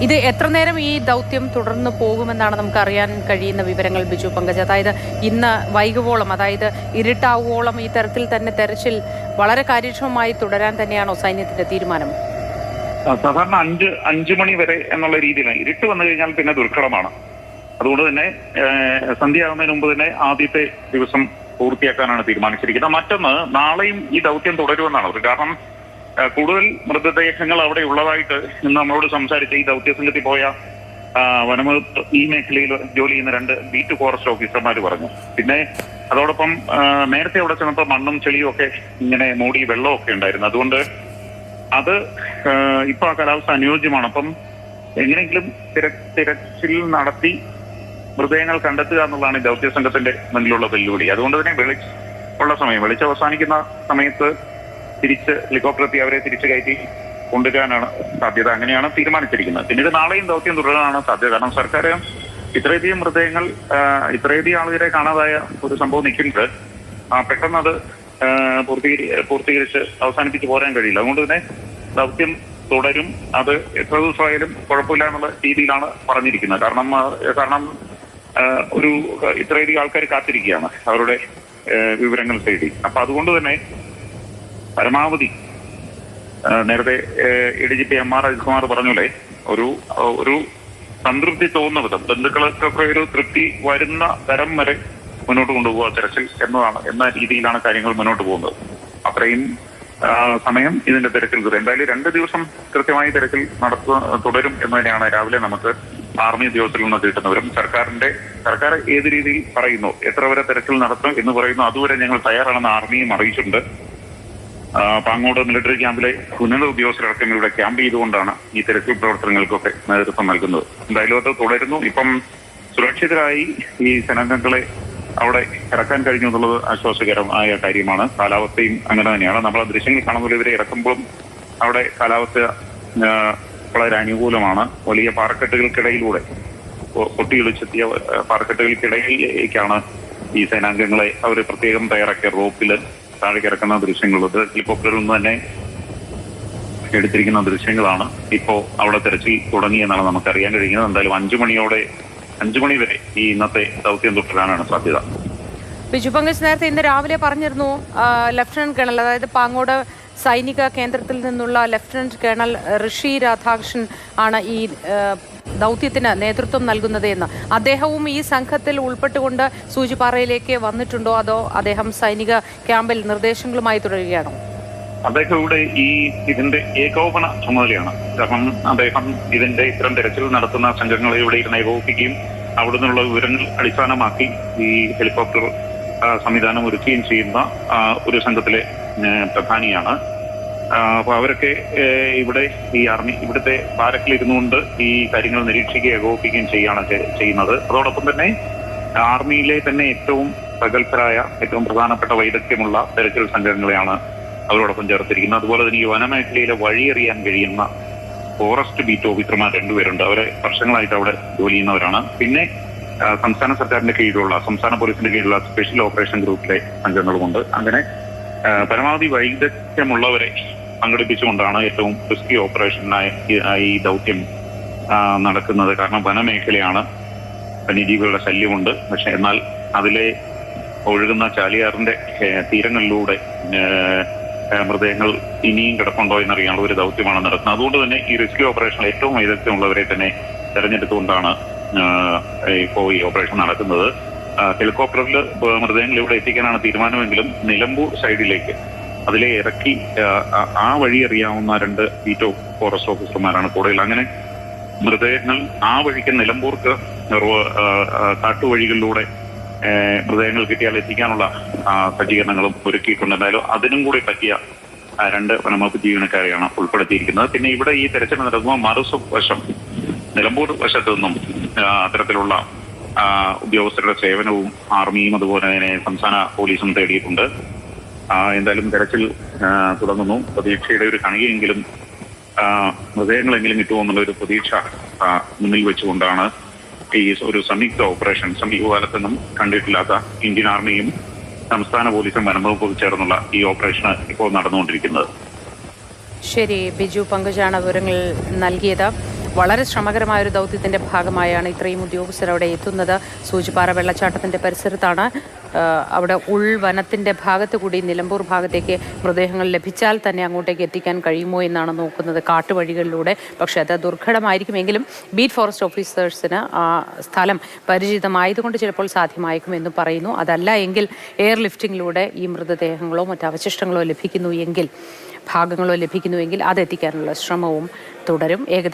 ഇത് എത്ര നേരം ഈ ദൗത്യം തുടർന്ന് പോകുമെന്നാണ് നമുക്ക് അറിയാൻ കഴിയുന്ന വിവരങ്ങൾ, ബിജു പങ്കജ്? അതായത് ഇന്ന് വൈകുവോളം, അതായത് ഇരുട്ടാവുവോളം ഈ തരത്തിൽ തന്നെ തെരച്ചിൽ വളരെ കാര്യക്ഷമമായി തുടരാൻ തന്നെയാണോ സൈന്യത്തിന്റെ തീരുമാനം? സാധാരണ 5 മണി വരെ എന്നുള്ള രീതിയിലാണ്. ഇരുട്ട് വന്നു കഴിഞ്ഞാൽ പിന്നെ ദുർഘടമാണ്. അതുകൊണ്ട് തന്നെ സന്ധ്യയാകുന്നതിന് മുമ്പ് തന്നെ ആദ്യത്തെ ദിവസം പൂർത്തിയാക്കാനാണ് തീരുമാനിച്ചിരിക്കുന്നത്. മറ്റൊന്ന്, നാളെയും ഈ ദൗത്യം തുടരുമെന്നാണ്. കാരണം കൂടുതൽ മൃതദേഹങ്ങൾ അവിടെ ഉള്ളതായിട്ട് ഇന്ന് നമ്മളോട് സംസാരിച്ച ഈ ദൗത്യസംഘത്തിൽ പോയ വനംവകുപ്പ് ഈ മേഖലയിൽ ജോലി ചെയ്യുന്ന 2 ബീറ്റ് ഫോറസ്റ്റ് ഓഫീസർമാർ പറഞ്ഞു. പിന്നെ അതോടൊപ്പം നേരത്തെ അവിടെ ചെന്നപ്പോൾ മണ്ണും ചെളിയും ഒക്കെ ഇങ്ങനെ മൂടി വെള്ളമൊക്കെ ഉണ്ടായിരുന്നു. അതുകൊണ്ട് അത് ഇപ്പൊ ആ കാലാവസ്ഥ അനുയോജ്യമാണ്. അപ്പം എങ്ങനെയെങ്കിലും തിരച്ചിൽ നടത്തി മൃതദേഹങ്ങൾ കണ്ടെത്തുക എന്നുള്ളതാണ് ഈ ദൗത്യസംഘത്തിന്റെ മുന്നിലുള്ള വെല്ലുവിളി. അതുകൊണ്ട് തന്നെ വെളിച്ചം അവസാനിക്കുന്ന സമയത്ത് തിരിച്ച് ഹെലികോപ്റ്റർ എത്തി അവരെ തിരിച്ചു കയറ്റി കൊണ്ടുവരാനാണ് സാധ്യത. അങ്ങനെയാണ് തീരുമാനിച്ചിരിക്കുന്നത്. പിന്നീട് നാളെയും ദൗത്യം തുടരാനാണ് സാധ്യത. കാരണം സർക്കാർ ഇത്രയധികം മൃതദേഹങ്ങൾ, ഇത്രയധികം ആളുകളെ കാണാതായ ഒരു സംഭവം നിൽക്കുന്നത് പെട്ടെന്ന് അത് പൂർത്തീകരിച്ച് അവസാനിപ്പിച്ച് പോരാൻ കഴിയില്ല. അതുകൊണ്ട് തന്നെ ദൗത്യം തുടരും. അത് എത്ര ദിവസമായാലും കുഴപ്പമില്ല എന്നുള്ള രീതിയിലാണ് പറഞ്ഞിരിക്കുന്നത്. കാരണം ഒരു ഇത്രയധികം ആൾക്കാർ കാത്തിരിക്കുകയാണ് അവരുടെ വിവരങ്ങൾ തേടി. അപ്പൊ അതുകൊണ്ട് തന്നെ പരമാവധി നേരത്തെ ADGP MR അജിത്കുമാർ പറഞ്ഞൂലേ, ഒരു സംതൃപ്തി തോന്നുന്ന വിധം, ബന്ധുക്കൾക്കൊക്കെ ഒരു തൃപ്തി വരുന്ന തരം വരെ മുന്നോട്ട് കൊണ്ടുപോകുക തെരച്ചിൽ എന്ന രീതിയിലാണ് കാര്യങ്ങൾ മുന്നോട്ട് പോകുന്നത്. അത്രയും സമയം ഇതിന്റെ തിരച്ചിൽ തുടരും. എന്തായാലും 2 ദിവസം കൃത്യമായി തിരച്ചിൽ തുടരും എന്ന് തന്നെയാണ് രാവിലെ നമുക്ക് ആർമി ഉദ്യോഗസ്ഥരിൽ നിന്ന് കിട്ടുന്നവരും. സർക്കാർ ഏത് രീതിയിൽ പറയുന്നു, എത്ര വരെ തിരച്ചിൽ നടത്തും എന്ന് പറയുന്നു, അതുവരെ ഞങ്ങൾ തയ്യാറാണെന്ന് ആർമിയും അറിയിച്ചിട്ടുണ്ട്. പാങ്ങോട് മിലിറ്ററി ക്യാമ്പിലെ ഉന്നത ഉദ്യോഗസ്ഥരടക്കം ഇവിടെ ക്യാമ്പ് ചെയ്തുകൊണ്ടാണ് ഈ തിരച്ചിൽ പ്രവർത്തനങ്ങൾക്കൊക്കെ നേതൃത്വം നൽകുന്നത്. എന്തായാലും അത് തുടരുന്നു. ഇപ്പം സുരക്ഷിതരായി ഈ സേനാംഗങ്ങളെ അവിടെ ഇറക്കാൻ കഴിഞ്ഞു എന്നുള്ളത് ആശ്വാസകരമായ കാര്യമാണ്. കാലാവസ്ഥയും അങ്ങനെ തന്നെയാണ്. നമ്മൾ ദൃശ്യങ്ങൾ കാണുമ്പോൾ ഇവരെ ഇറക്കുമ്പോഴും അവിടെ കാലാവസ്ഥ വളരെ അനുകൂലമാണ്. വലിയ പാറക്കെട്ടുകൾക്കിടയിലൂടെ, പൊട്ടിയൊളിച്ചെത്തിയ പാറക്കെട്ടുകൾക്കിടയിലേക്കാണ് ഈ സേനാംഗങ്ങളെ അവർ പ്രത്യേകം തയ്യാറാക്കിയ റോപ്പിൽ താഴേക്ക് ഇറക്കുന്ന ദൃശ്യങ്ങളുള്ളത്. ഹെലികോപ്റ്ററിൽ നിന്ന് തന്നെ എടുത്തിരിക്കുന്ന ദൃശ്യങ്ങളാണ്. ഇപ്പോ അവിടെ തെരച്ചിൽ തുടങ്ങിയെന്നാണ് നമുക്കറിയാൻ കഴിയുന്നത്. എന്തായാലും 5 മണി വരെ ഈ ഇന്നത്തെ ദൗത്യം തുടരാനാണ് സാധ്യത. ബിജു പങ്കജ്, നേരത്തെ ഇന്ന് രാവിലെ പറഞ്ഞിരുന്നു ലഫ്റ്റനന്റ് കേണൽ, അതായത് പാങ്ങോട് സൈനിക കേന്ദ്രത്തിൽ നിന്നുള്ള ലഫ്റ്റനന്റ് കേണൽ ഋഷി രാധാകൃഷ്ണൻ ആണ് ഈ ദൗത്യത്തിന് നേതൃത്വം നൽകുന്നത് എന്ന്. അദ്ദേഹവും ഈ സംഘത്തിൽ ഉൾപ്പെട്ടുകൊണ്ട് സൂചിപ്പാറയിലേക്ക് വന്നിട്ടുണ്ടോ, അതോ അദ്ദേഹം സൈനിക ക്യാമ്പിൽ നിർദ്ദേശങ്ങളുമായി തുടരുകയാണോ? അദ്ദേഹം ഇവിടെ ഇതിന്റെ ഏകോപന ചുമതലയാണ്. കാരണം അദ്ദേഹം ഇത്തരം തെരച്ചിൽ നടത്തുന്ന സംഘങ്ങളെ ഇവിടെ ഇരുന്ന് ഏകോപിപ്പിക്കുകയും അവിടെ നിന്നുള്ള വിവരങ്ങൾ അടിസ്ഥാനമാക്കി ഈ ഹെലികോപ്റ്റർ സംവിധാനം ഒരുക്കുകയും ചെയ്യുന്ന ഒരു സംഘത്തിലെ പ്രധാനിയാണ്. അപ്പൊ അവരൊക്കെ ഇവിടെ ഈ ആർമി ഇവിടുത്തെ ബാരക്കിലിരുന്നുകൊണ്ട് ഈ കാര്യങ്ങൾ നിരീക്ഷിക്കുകയും ഏകോപിപ്പിക്കുകയും ചെയ്യുന്നത്. അതോടൊപ്പം തന്നെ ആർമിയിലെ തന്നെ ഏറ്റവും പ്രഗത്ഭരായ, ഏറ്റവും പ്രധാനപ്പെട്ട വൈദഗ്ധ്യമുള്ള തെരച്ചിൽ സംഘങ്ങളെയാണ് അവരോടൊപ്പം ചേർത്തിരിക്കുന്നത്. അതുപോലെ തന്നെ ഈ വനമേഖലയിലെ വഴിയറിയാൻ കഴിയുന്ന ഫോറസ്റ്റ് ബീറ്റ് ഓഫീസർമാർ 2 പേരുണ്ട്. അവരെ വർഷങ്ങളായിട്ട് അവിടെ ജോലി ചെയ്യുന്നവരാണ്. പിന്നെ സംസ്ഥാന സർക്കാരിന്റെ കീഴിലുള്ള, സംസ്ഥാന പോലീസിന്റെ കീഴിലുള്ള സ്പെഷ്യൽ ഓപ്പറേഷൻ ഗ്രൂപ്പിലെ അംഗങ്ങളുമുണ്ട്. അങ്ങനെ പരമാവധി വൈദഗ്ധ്യമുള്ളവരെ സംഘടിപ്പിച്ചുകൊണ്ടാണ് ഏറ്റവും റിസ്കി ഓപ്പറേഷനായ ഈ ദൗത്യം നടക്കുന്നത്. കാരണം വനമേഖലയാണ്, വന്യജീവികളുടെ ശല്യമുണ്ട്. പക്ഷെ എന്നാൽ അതിലെ ഒഴുകുന്ന ചാലിയാറിന്റെ തീരങ്ങളിലൂടെ മൃതദേഹങ്ങൾ ഇനിയും കിടപ്പുണ്ടോ എന്നറിയാനുള്ള ഒരു ദൗത്യമാണ് നടത്തുന്നത്. അതുകൊണ്ട് തന്നെ ഈ റെസ്ക്യൂ ഓപ്പറേഷനിൽ ഏറ്റവും വൈദഗ്ധ്യമുള്ളവരെ തന്നെ തെരഞ്ഞെടുത്തുകൊണ്ടാണ് ഇപ്പോൾ ഈ ഓപ്പറേഷൻ നടക്കുന്നത്. ഹെലികോപ്റ്ററിൽ മൃതദേഹങ്ങൾ ഇവിടെ എത്തിക്കാനാണ് തീരുമാനമെങ്കിലും നിലമ്പൂർ സൈഡിലേക്ക് അതിലെ ഇറക്കി ആ വഴി അറിയാവുന്ന 2 ബീറ്റ് ഫോറസ്റ്റ് ഓഫീസർമാരാണ് കൂടുതൽ. അങ്ങനെ മൃതദേഹങ്ങൾ ആ വഴിക്ക് നിലമ്പൂർക്ക് കാട്ടുവഴികളിലൂടെ മൃതദേഹങ്ങൾ കിട്ടിയാൽ എത്തിക്കാനുള്ള സജ്ജീകരണങ്ങളും ഒരുക്കിയിട്ടുണ്ട്. എന്തായാലും അതിനും കൂടി പറ്റിയ 2 വനംവകുപ്പ് ജീവനക്കാരെയാണ് ഉൾപ്പെടുത്തിയിരിക്കുന്നത്. പിന്നെ ഇവിടെ ഈ തെരച്ചിൽ നടത്തുമ്പോൾ മറുവശം നിലമ്പൂർ വശത്തു നിന്നും അത്തരത്തിലുള്ള ഉദ്യോഗസ്ഥരുടെ സേവനവും ആർമിയും അതുപോലെ തന്നെ സംസ്ഥാന പോലീസും തേടിയിട്ടുണ്ട്. എന്തായാലും തെരച്ചിൽ തുടങ്ങുന്നു. പ്രതീക്ഷയുടെ ഒരു കണികയെങ്കിലും മൃതദേഹങ്ങളെങ്കിലും കിട്ടുമെന്നുള്ള ഒരു പ്രതീക്ഷ മുന്നിൽ വെച്ചുകൊണ്ടാണ് ഈ ഒരു സംയുക്ത ഓപ്പറേഷൻ സമീപകാലത്തൊന്നും കണ്ടിട്ടില്ലാത്ത ഇന്ത്യൻ ആർമിയും സംസ്ഥാന പോലീസും വനംവകുപ്പും ചേർന്നുള്ള ഈ ഓപ്പറേഷൻ ഇപ്പോൾ നടന്നുകൊണ്ടിരിക്കുന്നത്. ശരി, ബിജു പങ്കജാണ് വിവരങ്ങൾ നൽകിയത്. വളരെ ശ്രമകരമായ ഒരു ദൗത്യത്തിന്റെ ഭാഗമായാണ് ഇത്രയും ഉദ്യോഗസ്ഥർ അവിടെ എത്തുന്നത്. സൂചിപ്പാറ വെള്ളച്ചാട്ടത്തിന്റെ പരിസരത്താണ്. അവിടെ ഉൾവനത്തിന്റെ ഭാഗത്ത് കൂടി നിലമ്പൂർ ഭാഗത്തേക്ക് മൃതദേഹങ്ങൾ ലഭിച്ചാൽ തന്നെ അങ്ങോട്ടേക്ക് എത്തിക്കാൻ കഴിയുമോ എന്നാണ് നോക്കുന്നത്, കാട്ടുവഴികളിലൂടെ. പക്ഷെ അത് ദുർഘടമായിരിക്കുമെങ്കിലും ബീറ്റ് ഫോറസ്റ്റ് ഓഫീസേഴ്സിന് ആ സ്ഥലം പരിചിതമായതുകൊണ്ട് ചിലപ്പോൾ സാധ്യമായേക്കുമെന്ന് പറയുന്നു. അതല്ല എങ്കിൽ എയർ ലിഫ്റ്റിങ്ങിലൂടെ ഈ മൃതദേഹങ്ങളോ മറ്റ് അവശിഷ്ടങ്ങളോ ലഭിക്കുന്നുവെങ്കിൽ, ഭാഗങ്ങളോ ലഭിക്കുന്നുവെങ്കിൽ അതെത്തിക്കാനുള്ള ശ്രമവും തുടരും. ഏകദേശം